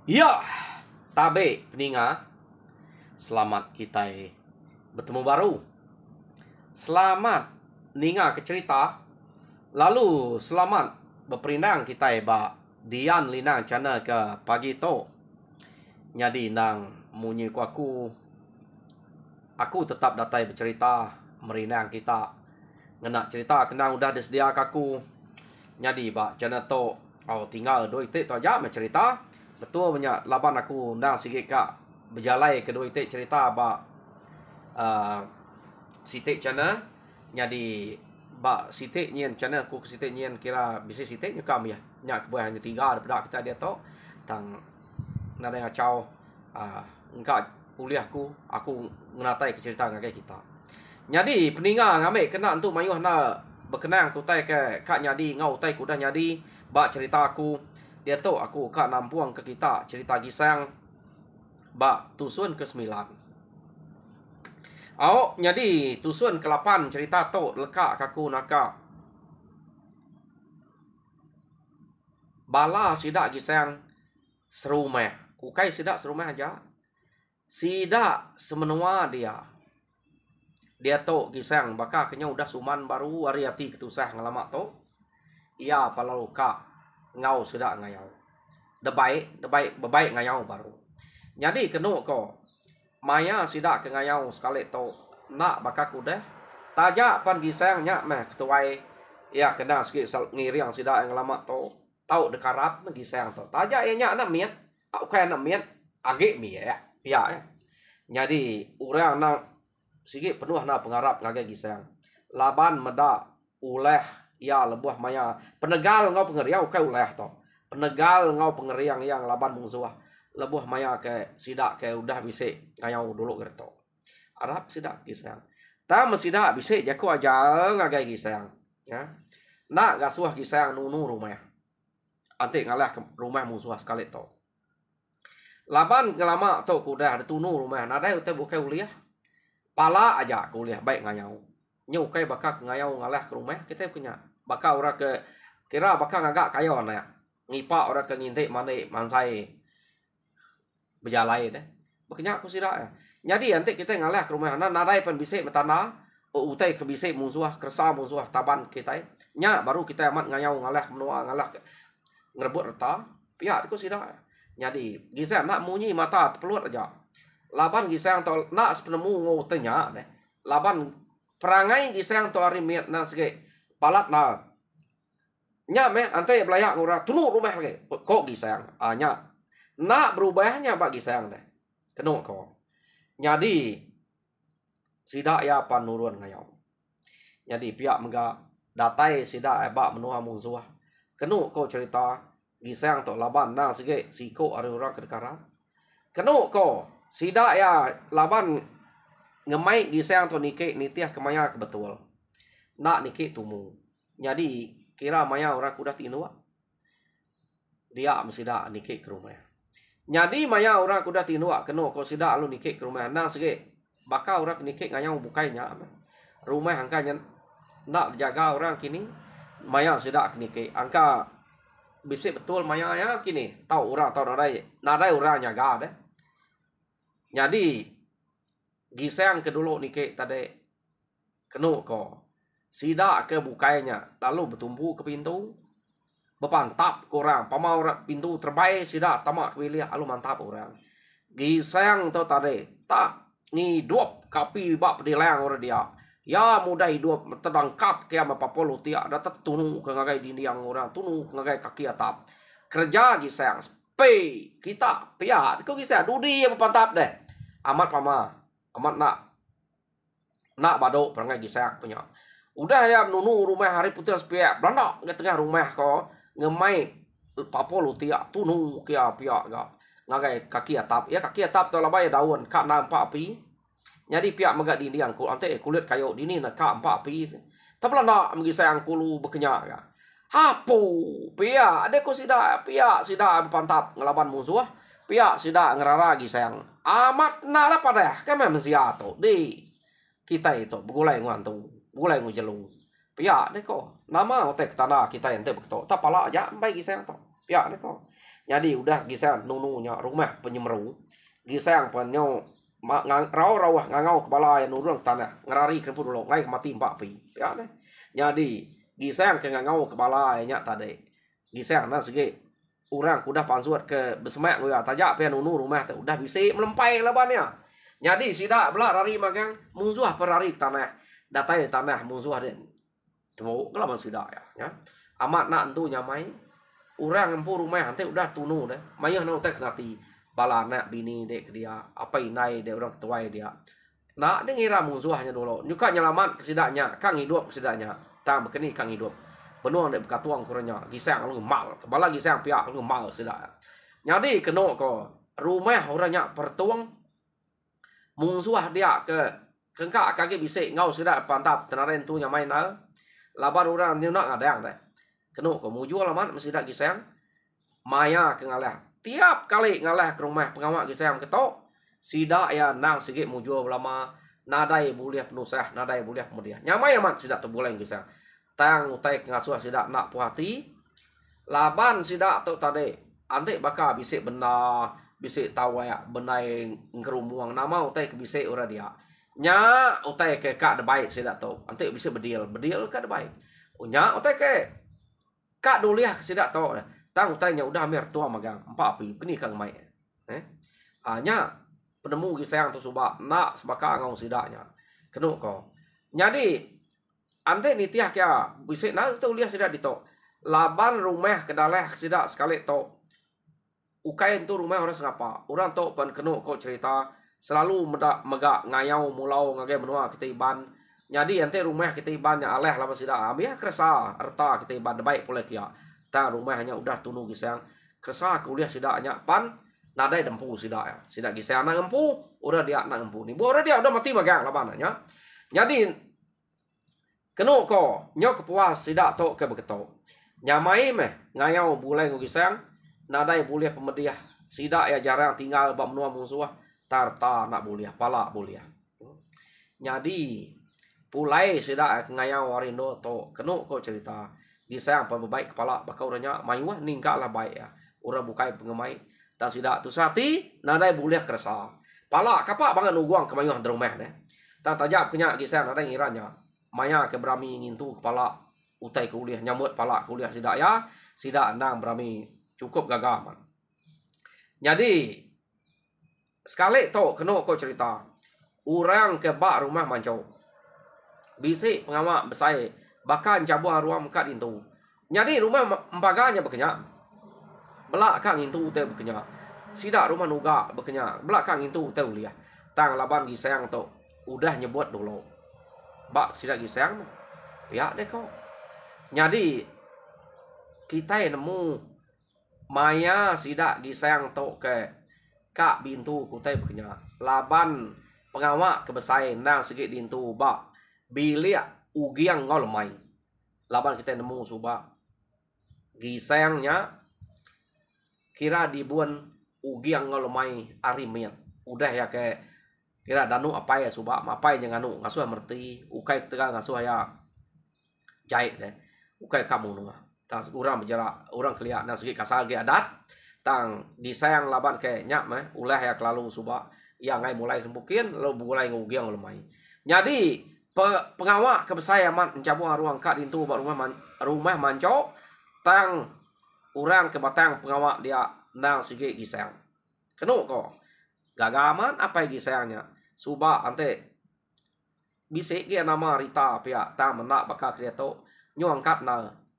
Ya, tabe peninga. Selamat kita bertemu baru. Selamat ninga ke cerita. Lalu selamat berperindang kita ba Dian linang cana ke pagi to. Jadi nang munyi ku aku tetap datai bercerita merindang kita. Ngena cerita kenang udah disedia kaku. Jadi ba cana to tinggal doi te to aja cerita. Betul banyak laban aku ndang sikit kak berjalai kedua itu cerita ba sitik cana jadi ba sitik nyen cana aku sitik nyen kira bisa sitik nyukam ya nyak kebuah hanya 3 daripada kita dia to tang nada ngacau engkau kuliahku aku menatai ke cerita ngagai kita. Jadi peninga ngambil kena untuk mayuh na berkenang ku tai ke kak nyadi ngau tai ku dah nyadi ba cerita aku dia tahu aku kak nampuang ke kita cerita gisang ba tusun ke-9. Jadi tusun ke-8 cerita to lekak kaku naka. Bala sidak gisang serumah. Kukai sidak serumah aja. Sidak semenua dia. Dia to gisang baka kenya udah suman baru ariati ketusah ngalamak to. Ia palau ka ngau sidak ngayau. Debaik ngayau baru. Jadi kenu ko maya sidak ke ngayau sekali to nak bakak udah tajak pan gisang nyak meh ketuai ya kena sikit ngiriang sidak yang lama to tau dekarap gisang to tajak ya nyak nak miet au kan nak miet age mi ya ya. Jadi urang nak sikit penuh na pengarap ngage gisang laban meda uleh ya lebuh maya penegal ngau pengeriang kai uleh to penegal ngau pengeriang yang laban mungsuah lebuh maya ke sidak ke udah bisa ngayau dulu gerto Arab sidak gisang ta mesidak bisa jaku aja ngagai gisang ya nak gasuah gisang nunu rumah ante ngalah ke rumah musuh sekali to laban ngelama to kudah ada tunu rumah nadai utai bukai uliah pala aja kuliah baik ngayau nyukai bakak ngayau ngalah ke rumah kita punya bakal orang ke kira bakal ngagak kayon ya ngipak orang ke ngintik mana mansai berjalai deh makanya aku sidak ya jadi nanti kita ngalah ke rumah nadai pen bisa metana utai ke bisa musuh kersa musuh taban kita nya baru kita amat ngayau ngalah menua ngalah ngerebut reta pihak aku sidak ya. Jadi gisang nak munyi mata peluat aja laban gisang to nak sepenemu ngau tanya deh laban perangai gisang to hari miat na sege palat na nya meh ante belayak ngura tunu rumah lagi kok gisang nya nak berubahnya bak gisang deh kenu ko jadi sidak ya panurun ngayau jadi pihak mega datai sidak bak menua musuh kenu ko cerita gisang to laban na sege siko ari orang kedekara kenu ko sidak ya laban ngemai gisang to nike nitiah kemaya kebetul nak nike tumu jadi kira maya orang kuda tinua dia mesidak nike ke rumah jadi maya orang kuda tinua kenu ko sidak lu nike ke rumah na sege bakal orang nike ngayau bukainya rumah angkanya nak jaga orang kini maya sidak nike angka bisa betul maya ya kini tahu orang tahu nadai orang jaga deh. Jadi gisang kedulu nike tadi kenu ko sidak ke bukainya lalu bertumbuh ke pintu bepantap kurang pamau pintu terbaik sidak tamak wilayah alu mantap orang gisang tu tadi tak ngidup kapi bak pedilang orang dia ya mudah hidup terdangkat ke ama papolo tiak datat tunu ke ngagai dinding orang tunu ngagai kaki atap kerja gisang pe kita pihak kau gisang dudi yang pantap deh amat pama amat nak badok perangai gisang punya udah ya nunu rumah hari putih sepiak belanda ke tengah rumah ko ngemai papolo tiak tunu kia pihak ga ngagai kaki atap ya kaki atap tu labai daun kak nampak api jadi pihak megak dinding ku ante kulit kayu dini nak kak empat api tapi belanda mengisang kulu berkenyak ga hapu pihak ada ko sidak pihak sidak pantap ngelaban musuh pihak sidak ngerara gisang amat nala pada kan memang siato di kita itu begulai ngantung begulai ngujelu pihak deh ko nama otek tanah kita yang betul tak pala aja baik gisang to pihak deh ko Jadi udah gisang nununya rumah penyemru. Gisang panyo rau ngangau kepala yang nurung tanah ngerari kempur dulu ngai mati 4 pi. Ya deh. Jadi gisang ke ngangau kepala nya tadi. Gisang na segi orang kudah pansuat ke besemak ya tajak pe nunu rumah tu udah bisa melempai labannya. Jadi sida bela rari magang musuh perari tanah. Datai tanah musuh den. Tuh kelama sida ya. Amat nak tu nyamai orang empu rumah nanti udah tunu deh. Mayah nau tek nati bala anak bini dek dia apa inai dek orang tuai dia. Nak dia ngira musuhnya dulu. Nyuka nyelamat kesidaknya, kang hidup kesidaknya. Tang bekeni kang hidup. Penuh dek bekatuang kurangnya. Gisang lu mal. Bala gisang pihak lu mal sedak. Jadi kena ko rumah orangnya pertuang musuh dia ke kengkak kaki bisik ngau sedak pantap tenaren tu nyamai nal. Laban orang ni nak ngadang deh. Kena ko mujual lamat mesti dak gisang. Maya ke ngalah. Tiap kali ngalah ke rumah pengawak gisang ketok. Sida ya nang sigit mujual lama. Nadai boleh penusah, nadai boleh kemudian. Nyamai amat sida tu boleh gisang. Tang utai ngasuh sida nak puas hati. Laban sida tu tadi. Ante baka bisik benda, bisik tawaya benai ngerumuang nama utai ke bisik ora dia. Nya utai ke kak de baik sida tu. Ante bisik bedil ka de baik. Nya utai ke kak duliah sida tu. Tang utainya udah hampir tua magang 4 api kini kang mai. Nya penemu gisang tu subak nak sebaka ngau sidaknya. Kenu ko. Jadi ante ni tiah kya bisik nak tu liah sidak dito. Laban rumah kedalah sidak sekali to. Ukai tu rumah orang sengapa. Orang to pan kenu ko cerita selalu megak ngayau mulau ngage menua kita iban. Jadi ante rumah kita ibannya aleh lama sidak ambil kerasa erta kita iban baik pula kia. Tang rumahnya udah tunu gisang. Kerasa kuliah sidaknya pan nadai dempu sidak ya. Sidak gisang nak empu, udah dia nak empu ni. Udah dia udah mati magang labannya. Jadi kenu ko nyok kepuas sidak to ke beketo. Nyamai meh ngayau bulai gisang, nadai boleh pemediah. Sidak ya jarang tinggal bab menua musuh. Tarta nak boleh, pala boleh. Jadi pulai sidak ngayau warindo to kenu ko cerita. Gisang apa baik kepala bakau orangnya mayuah ningkak lah baik ya. Orang bukai pengemai. Tak sidak tu sehati nadai boleh kerasa. Pala kapak banget nuguang ke mayuah dromeh deh. Tak tajak kenyak gisang nadai ngiranya. Maya ke berami ngintu kepala utai kuliah nyambut pala kuliah sidak ya. Sidak nang berami cukup gagah man. Jadi sekali to kena ko cerita. Orang ke bak rumah mancau. Bisik pengawak besai. Bahkan cabuh ruang kat itu. Jadi rumah empaganya berkenyak. Belakang itu teh berkenyak. Sidak rumah nuga berkenyak. Belakang itu teh uliah. Tang laban gisang tu udah nyebut dulu. Bak sidak gisang. Pihak deh kau. Jadi kita nemu maya sidak gisang tu ke kak bintu kutai berkenyak. Laban pengawak kebesai nang sikit dintu bak bilik ugiang ngolmai. Laban kita nemu subak gisangnya kira dibuan ugiang ngolmai arimian. Udah ya ke kira danu apa ya subak apa yang nganu ngasuh merti ukai tegal ngasuh ya jahit deh. Ukai kamu nungah. Tas orang berjarak orang kelihat nang segi kasal ge adat tang gisang laban ke nyak meh ulah ya kelalu subak yang ngai mulai mungkin lo mulai ngugiang ngolmai. Jadi pengawak kebesayaman mencabuh ruang kat itu rumah manco tang orang ke batang pengawak dia nang sige gisang. Kenu ko gagaman apa gisangnya suba ante bisik dia nama Rita pihak tang menak bakal dia tu nyuangkat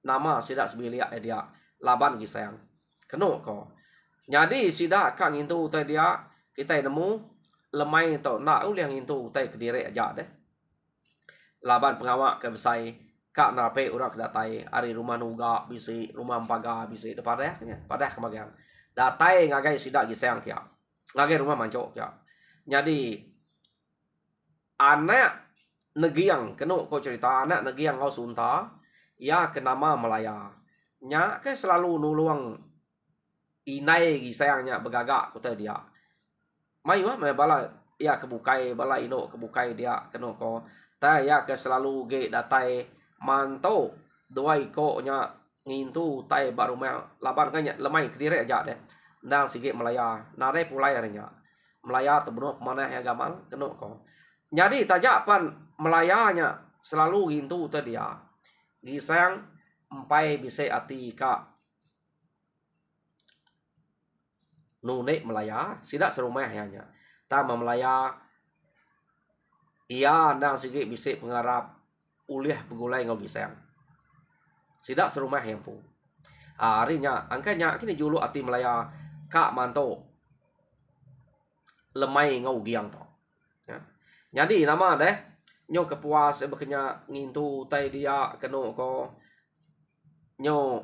nama sidak sebilik dia laban gisang. Kenu ko. Jadi sidak kang itu tadi dia kita nemu lemai tu nak uliang itu tai kediri aja deh. Laban pengawak ke besai kak narape orang kedatai ari rumah nuga bisi rumah empaga bisi depan nya padah kemagian datai ngagai sidak gisang kia ngagai rumah mancok kia. Jadi anak negiang kenu ko cerita anak negiang ngau sunta ya ke nama Melaya nya ke selalu nuluang inai gisangnya begagak kota dia mayuah me bala ya kebukai bala ino kebukai dia kenu ko ta ya ke selalu ge datai manto dua iko nya ngintu tai baru laban kanya lemai kediri aja deh ndang sige Melaya nare pulai arenya Melaya tebenuk mana ya gamal kenuk ko jadi tajak pan Melayanya selalu ngintu te dia gisang empai bisa ati ka nunek Melaya sidak serumah hanya tama Melaya ia ndang sige bisa pengarap uliah pegulai ngau gisang sidak serumah yang pu harinya angkanya kini julu ati Melaya kak manto lemai ngau giang to ya. Jadi nama deh nyo kepuas bekenya ngintu tai dia keno ko nyo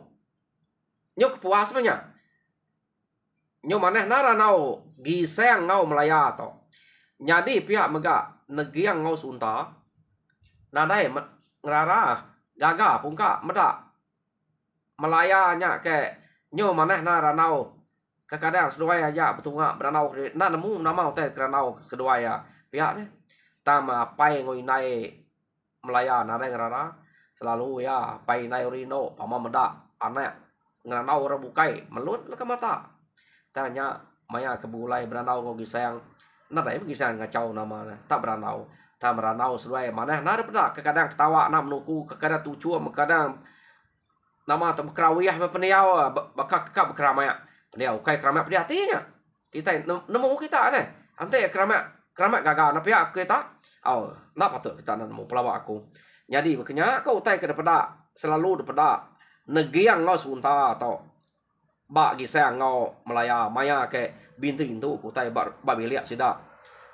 kepuas banyak nyo maneh nara nau giseng ngau Melaya to jadi pihak mega negiang ngau sunta nadai ngerara gaga pungka medak Melayanya ke nyo maneh nara nau kadang seduai aja betunga beranau nak nemu nama teh keranau kedua ya pihak deh tama pai ngoi nai Melaya nara ngerara selalu ya pai nai rino pama medak anak ngeranau orang bukai melut ke mata tanya maya kebulai beranau ngogi sayang nada ya gisang ngacau nama tak beranau tak beranau seduai mana nara pernah kadang ketawa nak menuku kadang tucu kadang nama tak bekerawiyah peniau bakak kak bekeramaya peniau kai keramaya pedi hatinya kita nemu kita deh ante keramaya gagal napi kita oh nak patut kita nemu pelawak aku jadi makanya kau tai ke depada selalu depada negiang ngau sunta atau bak gisang ngau Melaya maya ke binti itu ku tai bak biliak sida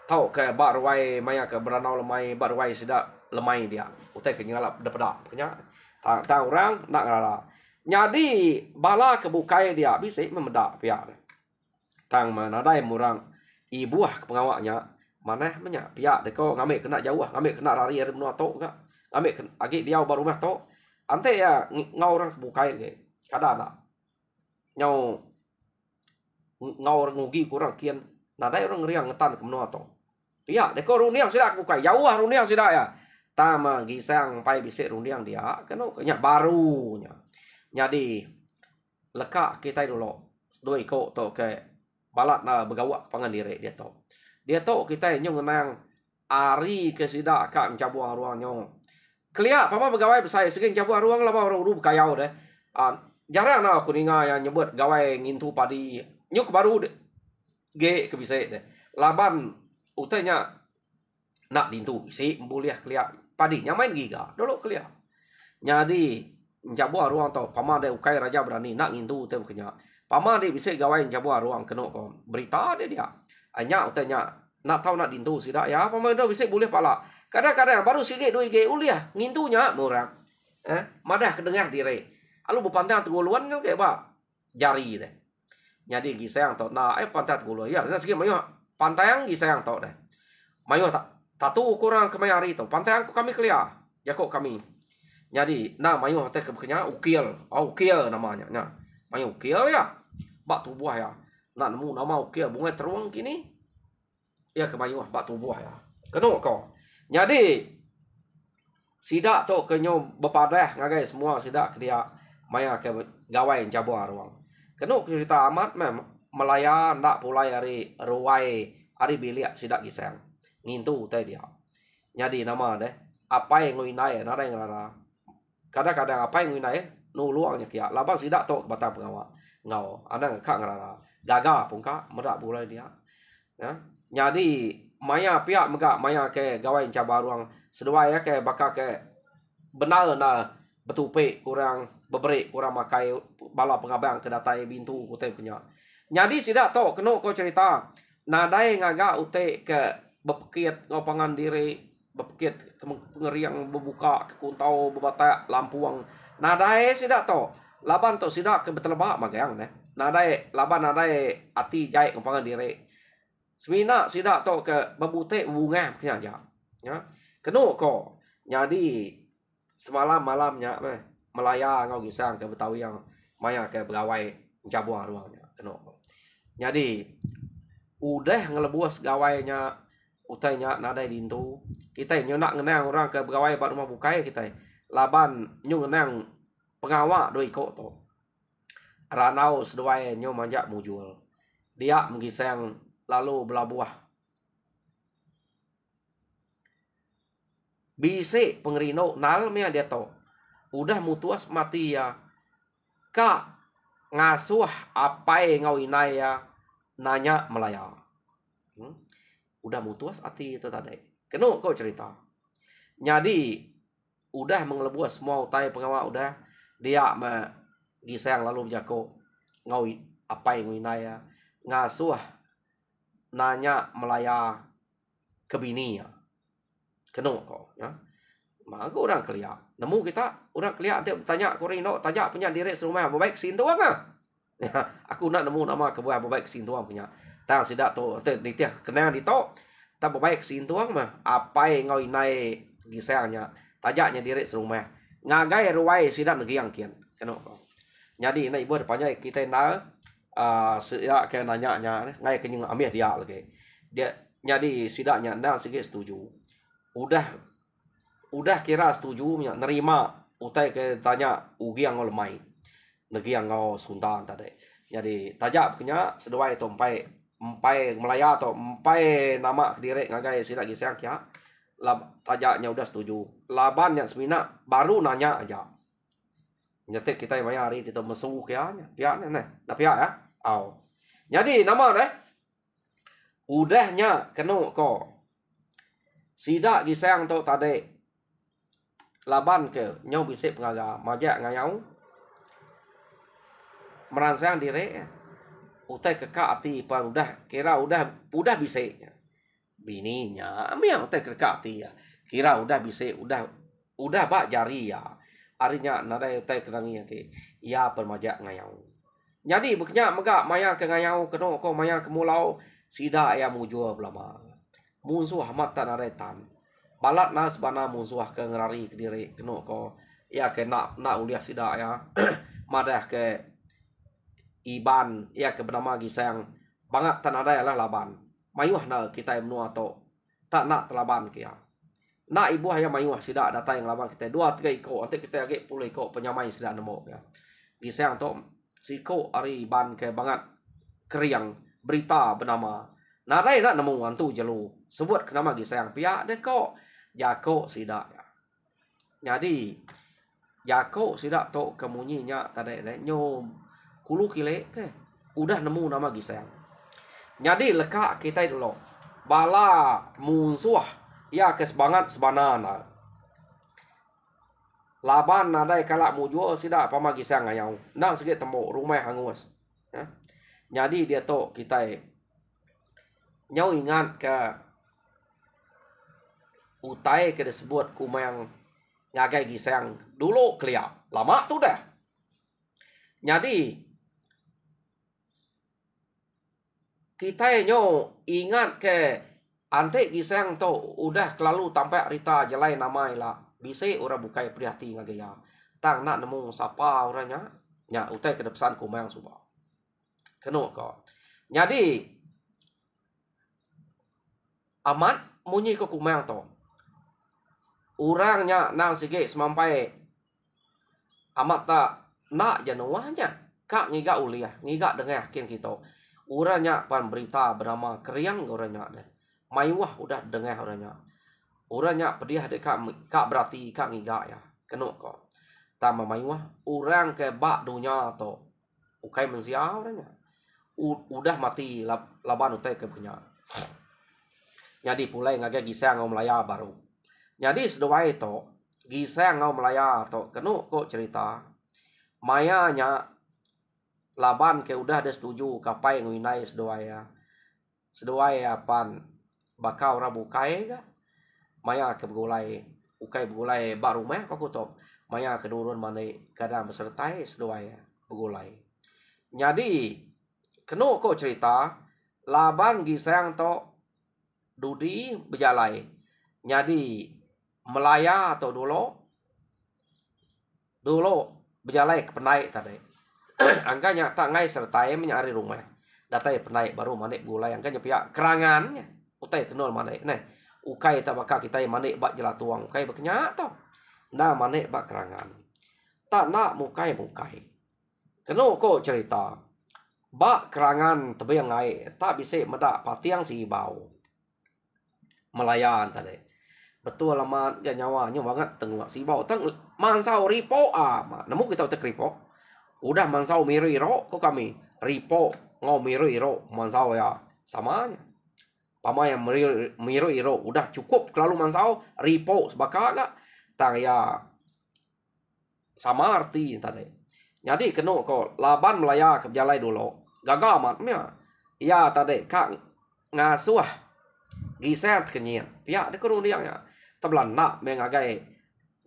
tau ke bak ruai maya ke beranau lemai bak ruai sida lemai dia utai ke ngalap depada makanya tak orang nak ngara jadi bala kebukai dia bisa memedak pihak tang mana dai murang ibuah ke pengawaknya mana banyak pihak deko ngambil kena jauh ngambil kena rari ada menua tok enggak ngambil agi dia baru rumah tok ante ya ngau orang kebukai ke kada nak nyau ngau orang ngugi kurang kian nadai orang ngeriang ngetan ke menua tok pihak deko runiang sida kebukai jauh runiang sida ya tama gisang pai bisik rundiang dia kena kenyak barunya jadi lekak kita dulu doi ko to ke balat na begawak pangan diri dia to kita nyong ngenang ari ke sida kak mencabuang ruang nyong kelia pama begawai besar segeng cabuang ruang lama orang uru kayau deh jarang na aku ninga yang nyebut gawai ngintu padi nyuk baru ge ke bisik deh laban utanya nak dintu isi mbuliah kelia padi nyamain giga dulu kelia jadi jabuah ruang tau pama de ukai raja berani nak ngintu teu kenya pama de bisa gawai jabuah ruang keno ko berita dia anya utanya nak tahu nak dintu sida ya pama do bisa boleh pala kadang-kadang baru sige doi ge uliah ngintunya murang madah kedengah dire alu bepantang teguluan ke ba jari deh jadi gisang tau na pantat teguluan ya sige mayo pantang gisang tau deh mayo tatu kurang kemayari tu pantang ku kami kelia jakok kami jadi nah mayu teh kebeknya ukil namanya nah mayu ukil ya bak tubuh ya nak nemu nama ukil bunga teruang kini ya ke mayu bak tubuh ya keno ko jadi sidak to kenyo bepadah ngagai semua sidak dia maya ke gawai jabuah ruang keno cerita amat Melaya ndak pulai hari ruai hari biliak sidak gisang ngintu teh dia jadi nama deh apa yang nguinai nada yang rara kadang-kadang apa yang nguinai nu luangnya kia laban sidak tok batang pengawak ngau ada kak ngerara gaga pun kak merak bulai dia ya jadi maya pihak megak maya ke gawai cabar ruang sedua ya ke bakal ke benar na betupe kurang beberik kurang makai bala pengabang kedatai bintu kute punya jadi sidak tok keno ko cerita nadai ngaga ute ke bepekit ngopangan diri bepekit ngeriang bebuka ke kuntau bebatak lampuang nadai sidak to laban to sidak ke betelebak magang deh nadai laban nadai ati jai ngopangan diri semina sidak to ke bebute bunga kenya aja ya kenu ko jadi semalam malamnya Melaya ngau gisang ke Betawi yang maya ke begawai jabuang ruangnya kenu jadi udah ngelebuas gawainya utainya nadai dintu kita nyo nak ngenang orang ke pegawai pak rumah bukai kita laban nyo ngenang pengawak doi ko to. Ranau seduai nyo manjak mujul. Dia menggiseng lalu belabuah. Bise pengerino nal mea dia to. Udah mutuas mati ya. Ka ngasuh apai ngawinai ya nanya melaya. Udah mutuas ati itu tadi. Keno kau cerita. Jadi udah mengelebuh semua utai pengawal udah dia gisang lalu jako ngawi apai ngawinai ya ngasuh nanya melaya ke bini ya. Keno kau ya. Maka orang kelia. Nemu kita orang kelia nanti tanya korino tanya punya diri serumah baik sin tuang ah. Ya, aku nak nemu nama kebuah baik sin tuang punya. Tang sidak tu nitiah kena di to. Ta baik sin tuang mah apai ngawinai gisangnya. Tajaknya diri serumah. Ngagai ruai sidak negiang kian. Keno kau. Jadi na ibu depannya kita na ya ke nanya ngai kenyang amih dia lagi. Dia jadi sidaknya nang sikit setuju. Udah kira setuju punya nerima utai ke tanya ugi yang lemai negi yang ngau suntan tadi. Jadi tajak punya seduai to empai melaya atau empai nama direk ngagai sidak gisang kia. Tajaknya udah setuju. Laban yang semina baru nanya aja. Nyetik kita yang hari itu mesu kia pihak nih. Nah pihak ya. Au. Jadi nama deh. Udahnya keno ko. Sidak gisang to tadi laban ke nyau bisik pengaga majak ngayau merangsang diri utai kekak ati pan udah kira udah bisik bininya ambil utai kekak ati ya kira udah bisik udah bak jari ya arinya nadai utai kerangi ya ke ya permajak ngayau jadi beknya megak maya ke ngayau keno ko maya ke mulau sidak ya mujua belama musuh amat tan aretan balat nas bana musuh ke ngerari ke diri keno ko ya ke nak uliah sidak ya madah ke iban ya ke bernama gisang banget tan ada lah laban mayuh na kita menua to tak nak telaban kia nak ibu hanya mayuh sidak data yang laban kita 2-3 iko nanti kita lagi 10 iko penyamai sidak nemu ya gisang to siko ari iban ke banget keriang berita bernama nadai nak nemu antu jelu sebut ke nama gisang pihak de ko jako sidak ya. Jadi jako sidak to kemunyinya tadi nyo kulu kile ke udah nemu nama gisang. Jadi leka kita dulu bala musuh ya kesbangat sebanana. Laban nadai kalak mujual sidak pama gisang ngayau. Nang sikit temu rumah hangus. Ya. Jadi dia to kita nyau ingat ke utai ke disebut kumang ngagai gisang dulu kelia lama tu dah. Jadi kita nyo ingat ke ante gisang tu udah kelalu tampak rita jelai namai lah bise orang bukai prihati ngagai ya tang nak nemu sapa orangnya nya utai ke depan kumang suba keno ko. Jadi amat munyi ke kumang tu orangnya nang sige semampai amat tak nak januahnya kak ngiga uliah ngiga dengar yakin kita orangnya pan berita bernama keriang orangnya deh mayuah udah dengar orangnya pedih dek kak berarti kak ngiga ya keno ko tama mayuah orang ke bak dunia to ukai mensia orangnya udah mati laban utai ke punya. Jadi pulai ngagai gisang ngau melaya baru. Jadi seduai itu gisang ngau melaya to kenu kok cerita mayanya laban ke udah ada setuju kapai nguinai seduai apan bakau rabu kai ga maya ke begulai ukai begulai baru meh kok to maya kedurun mane kadang besertai seduai begulai. Jadi kenu kok cerita laban gisang to dudi berjalai. Jadi melaya atau dulu berjalai ke penaik tadi. Angkanya tak ngai sertai menyari rumah. Datai penaik baru manik gulai angkanya pihak kerangannya. Utai kenal manik. Nah, ukai tak bakal kita manik bak jelatuang. Ukai berkenyak tau. Nah manik bak kerangan. tak nak mukai. Keno ko cerita. Bak kerangan tebing ngai tak bisa medak patiang si bau. Melayan tadi. Betul lama dia nyawanya banget tengok si bau. Teng mansau ripo nemu kita tek ripo. Udah mansau miru iro ko kami. Ripo ngau miru iro mansau ya samanya. Pama yang miru iro udah cukup kalau mansau ripo sebakaga tang ya sama arti tadi. Jadi keno ko laban melaya ke jalai dulu. Gagal matnya. Ya tadi kak ngasuh giset kenyian. Pihak dia kurung dia ya. Tablan nak mengagai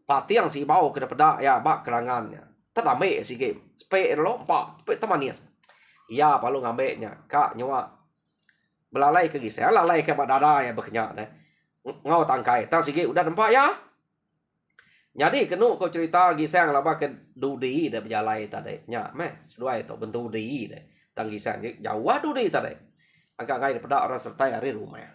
patiang si bau ke daripada ya bak kerangannya. Tadame si game. Spe lo empat. Spe temanias. Ya palu ngambeknya. Kak nyawa. Belalai ke giset. Lalai ke badada ya beknya. Ngau tangkai. Tang si game udah nampak ya. Jadi kenu ko cerita gisang laba ke dudi de berjalai tadi. Nya meh seduai to bentuk dudi de. Tang gisang jauh dudi tadi. Agak ngai daripada orang sertai hari rumah.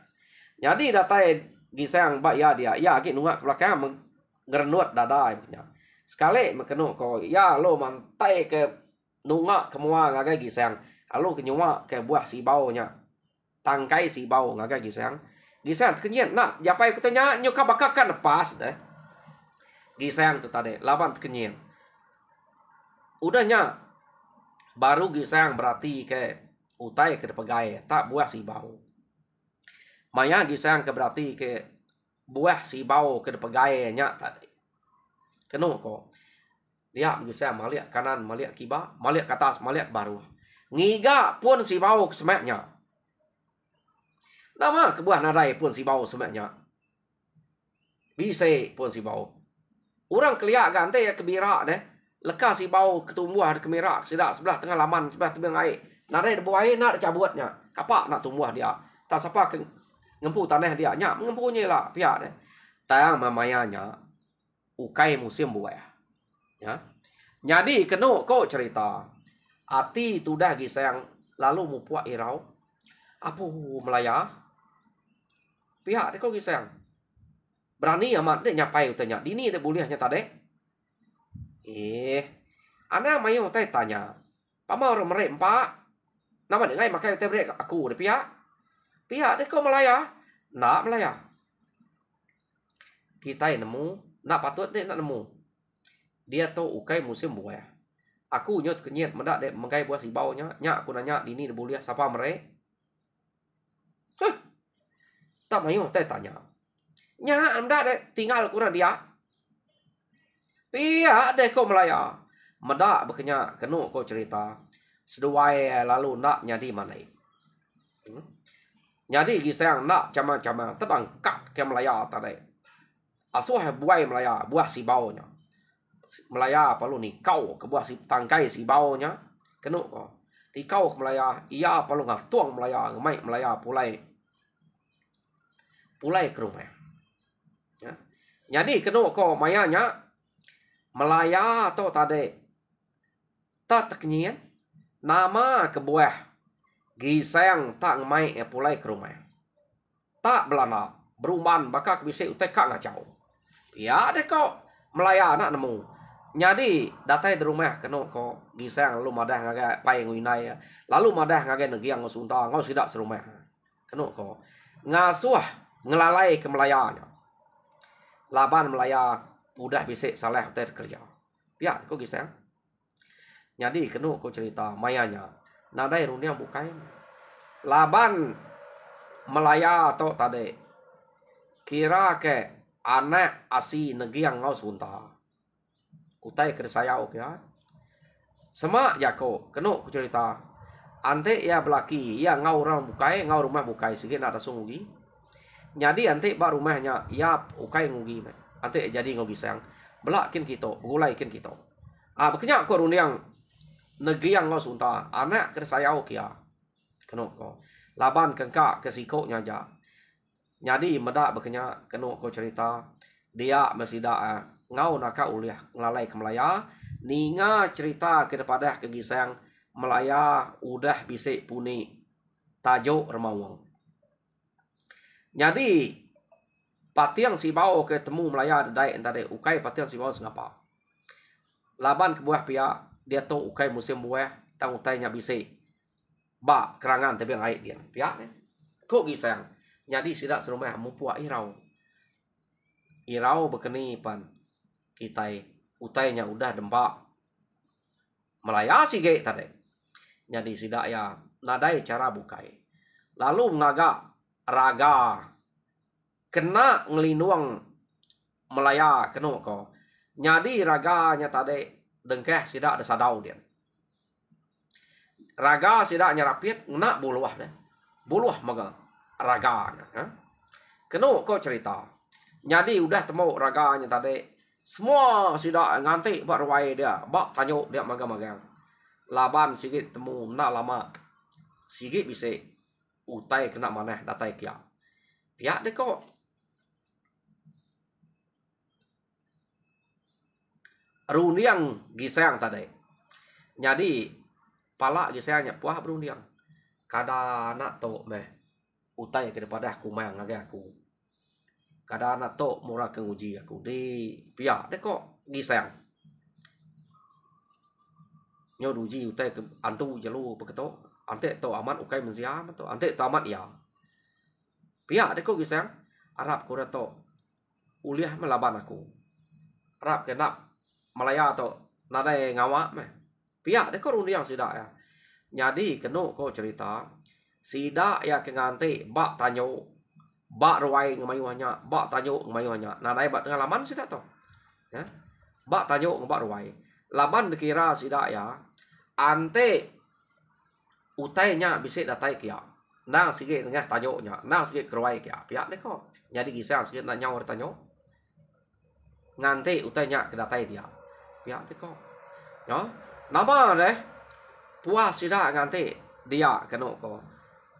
Jadi datai gisang ba ya dia ya ki nungak ke belakang ngerenut dada punya. Sekali mekenu ko ya lo mantai ke nungak kemua ngagai gisang. Alo ke nyuma ke buah si bau nya. Tangkai si bau ngagai gisang. Gisang kenyen nak japai kutanya nyuka bakakan pas deh. Gisang tu tadi laban kenyen. Udahnya baru gisang berarti ke utai ke pegai tak buah si bau. Maya gisang ke berarti ke buah si bau ke pegai nya tadi. Kenu ko dia gisang maliak kanan maliak kiba maliak ke atas maliak ke baru. Ngiga pun si bau ke semaknya. Nama ke buah nadai pun si bau semaknya. Bisa pun si bau. Orang keliak ganti ya kebira deh. Leka si bau ketumbuh kemirak sidak sebelah tengah laman sebelah tebing air. Nadai de buah air nak cabutnya. Kapak nak tumbuh dia. Tak siapa ke ngempu tanah dia. Nyak mengempunya lah pihak deh. Tayang mamayanya ukai musim buah. Ya. Jadi kenu ko cerita. Ati tu dah gisang lalu mupuak irau. Apa melaya? Pihak dia ko gisang. Berani amat dia nyapai utanya. Dini dia bolehnya tadi. Anak mayu tanya tanya. Pama orang merek empat. Nama dia ngai makai utai merek aku dia pihak. Pihak dia kau melaya. Nak melaya. Kita nemu. Nak patut dia nak nemu. Dia tahu ukai musim buah. Aku nyot kenyat mendak dia menggai buah si baunya. Nyak aku nanya dini dia boleh siapa merek. Tak mayu tanya. Nya anda tinggal kurang dia. Pihak deh kau melaya. Medak bekenya kenu kau cerita. Seduai lalu nak nyadi manai. Nyadi gisang nak cama-cama tebang kat ke melaya tadi. Asuh buai melaya buah si baunya. Melaya perlu ni kau ke buah si tangkai si baunya. Kenu kau. Ti kau ke melaya ia perlu ngatuang melaya ngemai melaya pulai ke rumah. Ya. Jadi kenu ko mayanya melaya atau tadi tak teknyian nama kebuah gisang tak mai pulai ke rumah. Tak belana beruman bakal bisa utai kak ngacau. Ya deh kok melaya anak nemu. Jadi datai di rumah kenu ko gisang lalu madah ngagai pai nguinai lalu madah ngagai negiang ngosunta ngau sidak serumah. Kenu ko ngasuh ngelalai ke melayanya. Laban melaya udah bisa salah utai kerja. Ya kok gisang. Jadi kenu ko cerita mayanya. Nadai runiang bukai. Laban melaya atau tadi. Kira ke anak asi negiang ngau sunta. Kutai kersaya oke ya. Semak jako kenu ko cerita. Ante ya belaki ya ngau orang bukai ngau rumah bukai sikit nak dasung ugi. Jadi ante ba rumahnya ya ukai ngugi. Ante jadi ngogi sayang. Belakin kita, gulai kin kita. Bekenya ko runiang negiang ngau sunta anak kersaya oke ya. Kenu ko. Laban kengkak kesikoknya aja. Jadi medak bekenya kenu ko cerita dia mesida ngau naka uliah ngelalai ke melaya ninga cerita kepada kegisang melaya udah bisa puni tajuk remawang. Jadi patiang si bau ketemu melaya dai tadi ukai patiang si bau ngapa. laban ke buah pia dia to ukai musim buah tang utai nya bisi ba kerangan tapi ngai dia pia ko gisang jadi sidak serumah mupua irau bekeni pan kitai utainya udah dempak Melaya sige tadi jadi sidak ya nadai cara bukai lalu ngaga raga kena ngelinuang Melaya keno ko nyadi raganya tadi dengkeh sidak ada sadau dia raga sidak nyarapit nak buluah deh buluah maga raganya keno ko cerita nyadi udah temu raganya tadi semua sidak nganti bak ruai dia bak tanyo dia maga-magang laban sigit temu nak lama sigit bisa utai kena maneh datai kia pihak deh kok rundiang gisang tadi jadi pala gisangnya puah berundiang kada nak to meh utai kepada aku mayang ngage aku kada nak to murah ke uji aku di pihak deh kok gisang nyo uji utai ke antu jalu beketo ante to amat ukai mensiam to ante to amat ya pihak deh kok gisang Arab ko to uliah melaban aku Arab kena Malaya to nadai ngawa meh pihak deh kok rundiang sidak ya jadi keno ko cerita sidak ya ke nganti bak tanyo bak ruai ngemayuhnya bak tanyo ngemayuhnya nadai bak tengah laman sidak to ya bak tanyo ngebak ruai laban dikira sidak ya ante utainya bisa datai kia nang sige tengah tanyo nya nang sige keruai kia pihak deh kok jadi gisang sige nak nyawar tanyo nganti utainya kedatai dia pihak deh kok ya nama deh puas sidak nganti dia keno ko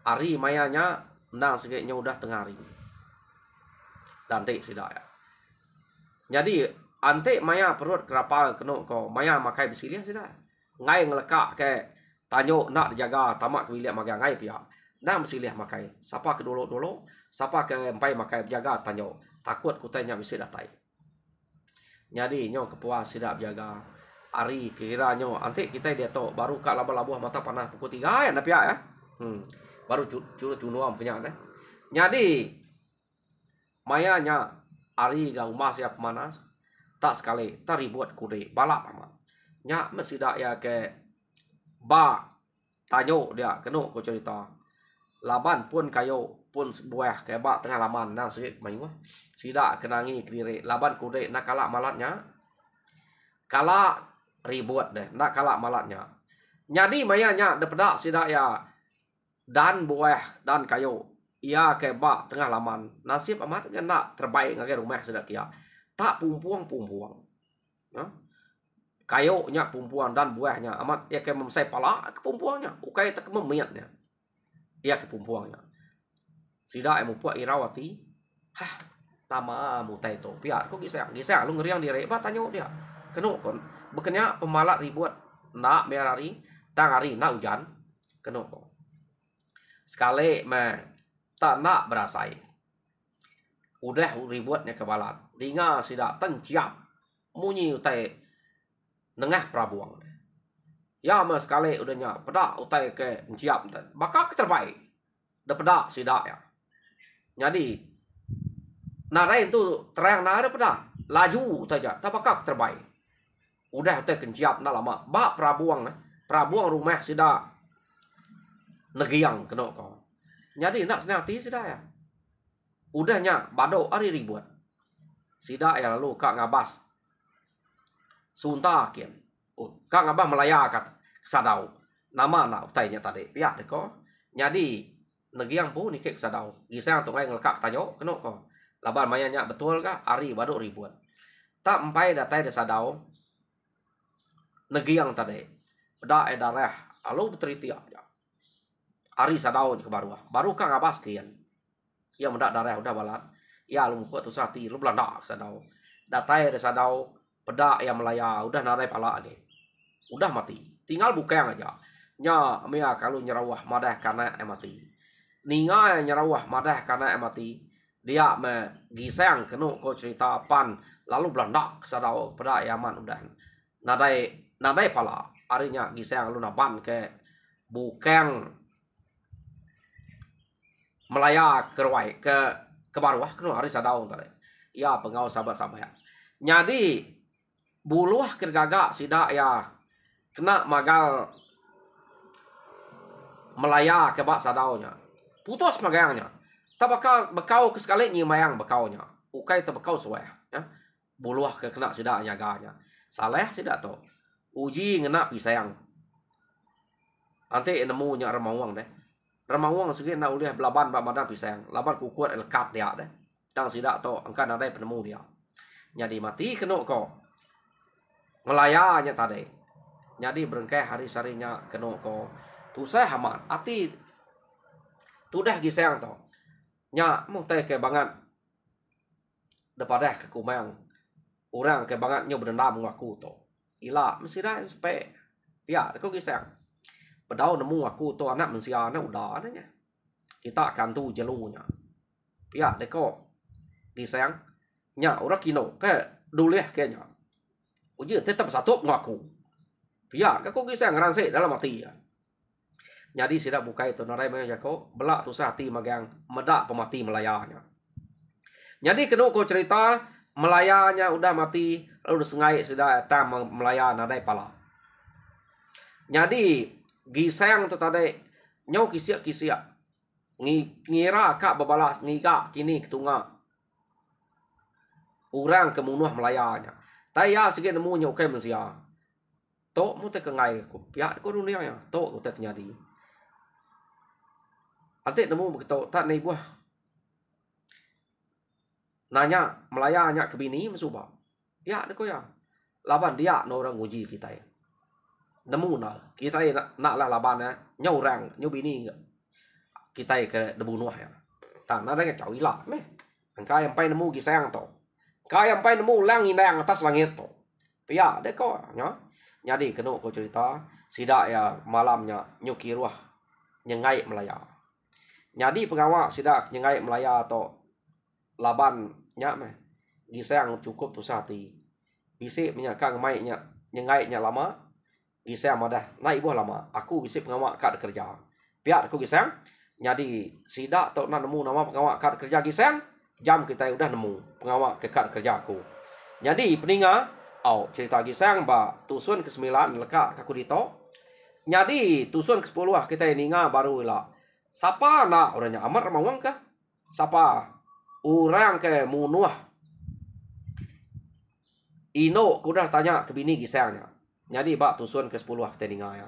ari mayanya nang sige nya udah tengari dantik sidak ya jadi ante maya perut kerapal keno ko maya makai bisilia sidak ngai ngelekak ke tanyo nak dijaga tamak kebilik maga ngai pihak nang besilih makai siapa ke dulu siapa ke empai makai jaga tanyo takut kutainya bisa datai jadi nyo kepuas sidak jaga ari kira nyo anti kita dia to baru kak labuh mata panah pukul 3 ya pihak ya baru cunuam punya deh jadi mayanya ari ga umah siap manas tak sekali taribut kude balap amat nya mesidak ya ke ba tanyo dia keno ko cerita laban pun kayo pun buah ke ba tengah laman nang sikit mayu sidak kenangi kediri laban kude nak kalak malatnya kalak ribut deh nak kalak malatnya jadi mayanya depedak sidak ya dan buah dan kayo ia ke ba tengah laman nasib amat nak terbaik ngage rumah sidak kia tak pumpuang ya kayo nya pumpuan dan buahnya amat ya ke memsai pala ke pumpuangnya ukai tak memiatnya ia ke pumpuangnya sidak emu puak irawati nama mutai to pihak kok gisang lu ngeriang dire ba tanyo dia keno kon bekenya pemalat ribut nak merari tang hari nak hujan keno ko sekali mah tak nak berasai udah ributnya ke balat dinga sidak tenciap munyi utai nengah prabuang ya mas sekali udahnya pedak utai ke enciap bakal terbaik dah pedak sidak ya jadi narai itu terang nara pedak laju saja tak bakal terbaik udah utai kenciap nak lama bak prabuang rumah sidak negiang kena kau jadi nak senati sidak ya udahnya bado ari ribut sidak ya lalu kak ngabas sunta kian kak ngabah melaya kat sadau nama nak utainya tadi pihak deh kok jadi negiang pun nikek sadau gisang tungai ngelkak tanyo kena kok laban mayanya betul kah ari bado ribut tak empai datai de sadau negiang tadi pada edarah lalu beteriti aja ari sadau ke baru kak ngabas kian ia mendak darah udah balat ya lu muka tu sati lu belandak sadau datai de sadau pedak yang melaya udah narai pala ni udah mati tinggal buka aja nya mia kalau nyerawah madah karena mati ninga nyerawah madah karena mati dia me gisang kenu ko cerita pan lalu belandak sadau pedak yaman udah nadai pala arinya gisang lu naban ke bukeng Melaya kerwai ke baruah kenu hari sadau tadi. Ya pengau sahabat-sahabat. Jadi buluah kergaga sida ya kena magal Melaya ke bak sadaunya. Putus magangnya. Tak bekau ke sekali nyi mayang bekaunya. Ukai terbekau suai ya. Buluah ke kena sida nyaganya. Saleh sida to. Uji ngena pisayang. Ante nemu nya remawang deh. Remawang segi na uliah belaban ba madan pisayang. Laban kukuat elkat dia deh. Tang sida to angkan ada penemu dia. Jadi mati kena ko. Melayanya tadi. Jadi berengkai hari sarinya kena ko. Tu saya haman. Ati tu dah gisayang to. Nya mau teh ke banget. Daripada ke kumang. Orang ke banget nyo berdendam ngaku to. Ila mesti dah sampai. Ya, kau gisayang. Padahal nemu aku tu anak mensia anak udah anaknya. Kita akan tu jelunya. Ya, deko gisayang. Nya orang kino ke duleh kayaknya. Uji tetap satu ngaku. Ya, kau gisayang ransik dalam hati ya. Jadi sida buka itu narai maya jako belak susah hati magang medak pemati melayanya. Jadi kena ko cerita melayanya udah mati lalu sengai sudah tam melaya nadai pala. Jadi gisayang tu tadi nyau kisia ngira kak babalas ngiga kini ketunga orang kemunuh melayanya. Taya sikit nemu nyau kai mensia. Tok mu te kengai ko ya ko dunia ya tok te nyadi. Ate nemu begitu tak nei buah. Nanya melayanya ke bini mensuba. Ya deko ya. Laban dia no orang uji kita ya. Nemu na kita nak lah laban ya nyau orang nyau bini kita ke debu nuah ya. Tak na dengan cau ilah meh. Angka yang pai nemu gisayang to. Ka yang pai nemu lang inang atas langit to. Ya deko nya. Jadi kena ko cerita sida ya malamnya nyuki ruah nyengai melaya. Jadi pengawak sida nyengai melaya to laban nya meh. Gisayang cukup tu sati. Bisi menyakang mai nya nyengai nya lama. Gisayang madah naik buah lama. Aku bisi pengawak kad kerja. Piat aku gisayang. Jadi sida to na nemu nama pengawak kad kerja gisayang. Jam kita udah nemu pengawak ke kad kerja aku. Jadi peninga cerita gisayang ba tusun ke-9 leka kaku dito. Jadi tusun ke-10 kita ninga baru lah. Siapa nak orangnya amat ramawang kah? Siapa? Orang ke munuah. Ino kudah tanya ke bini gisayangnya. Jadi bak tusun ke-10 kita ninga ya.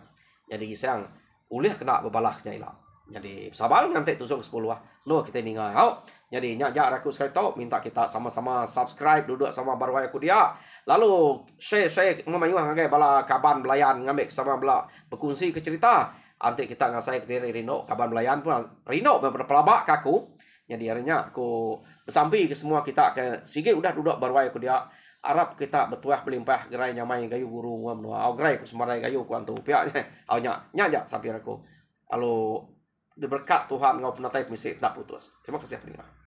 Jadi gisayang ulih kena bebalahnya ilah. Jadi sabar nanti tusun ke-10 no kita ninga ya. Jadi nyak aku sekali tau minta kita sama-sama subscribe duduk sama baru aku dia. Lalu share memayuh ngagai bala kaban belayan ngambek sama bala berkongsi ke cerita. Nanti kita ngasai ke diri Rino kaban belayan pun Rino berpelabak kaku. Jadi harinya aku bersampi ke semua kita ke sige udah duduk baru aku dia. Arab kita betuah belimpah gerai nyamai gayu guru ngam no. Au gerai ku semarai gayu ku antu piaknya. Au nya sampai aku. Lalu diberkat Tuhan ngau penatai misi tak putus. Terima kasih pendengar.